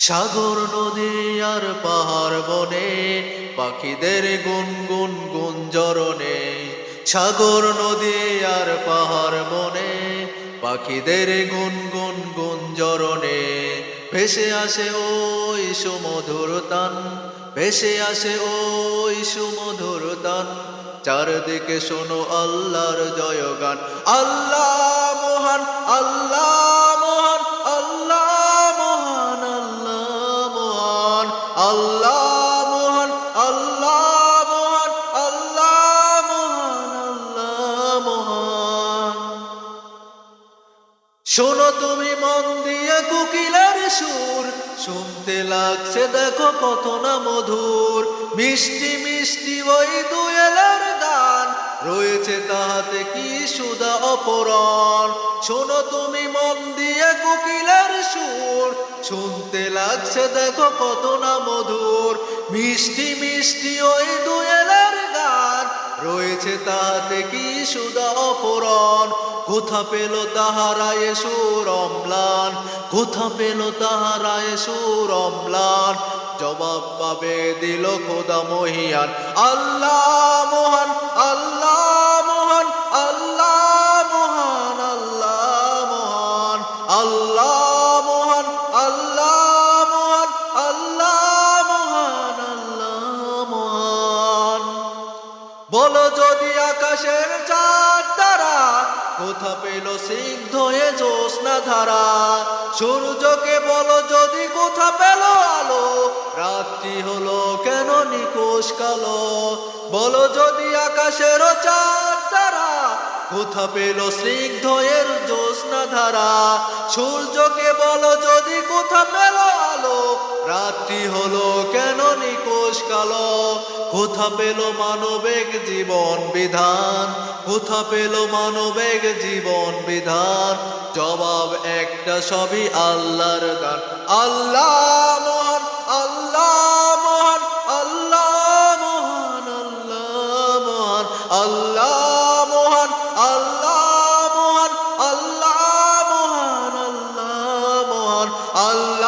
সাগর নদী আর পাহাড় বনে পাখিদের গুনগুন গুঞ্জরণে। সাগর নদী আর পাহাড় বনে পাখিদের গুনগুন গুঞ্জরণে। ভেসে আসে ওই সুমধুর তান, ভেসে আসে ওই সুমধুর তান। চারদিকে শোনো আল্লাহর জয়গান। আল্লাহ মহান, আল্লাহ মহান, আল্লাহ মহান, আল্লাহ মহান, আল্লাহ মহান, আল্লাহ মহান, আল্লাহ মহান, আল্লাহ মহান। শোনো তুমি মন দিয়ে কোকিলের সুর, শুনতে লাগছে দেখো কত না মধুর। মিষ্টি মিষ্টি ওই দুয়েলের গান, রয়েছে তাহাতে কি সুধা অপরাণ। শোনো তুমি মন দিয়ে কোকিলের সুর, শুনতে লাগছে দেখো কত না মধুর। মিষ্টি মিষ্টি ওই দুয়েলের গান, রয়েছে তাহাতে কি সুধা অপরাণ। কোথা পেল তাহারা এ সুর অম্লান, কোথা পেল তাহারা এ সুর অম্লান। জবাব পাবে দিল খোদা মহিয়ান। আল্লাহ মহান, আল্লাহ মহান, আল্লাহ মহান, আল্লাহ মহান, আল্লাহ মহান, আল্লাহ মহান, আল্লাহ মহান, আল্লাহ মহান। বলো যদি আকাশের চাঁদ তারা, কোথা পেল সিদ্ধ এ জ্যোৎস্না ধারা। সূর্যকে বলো যদি কোথা পেল আলো, রাত্রি হলো কেন নিকোষ কালো। বলো যদি আকাশের চাঁদ তারা, কোথা পেল স্নিগ্ধ এর জ্যোৎস্না ধারা। সূর্যকে বলো যদি কোথা পেল আলো, রাত্রি হলো কেন নিকোষ কালো। কোথা পেল মানবিক জীবন বিধান, কোথা পেল মানবিক জীবন বিধান। জবাব একটা সবই আল্লাহর দান। আল্লাহ মহান, আল্লাহ মহান, আল্লাহ মহান, আল্লাহ মহান, আল্লাহ মহান, আল্লাহ মহান, আল্লাহ মহান, আল্লাহ মহান, আল্লাহ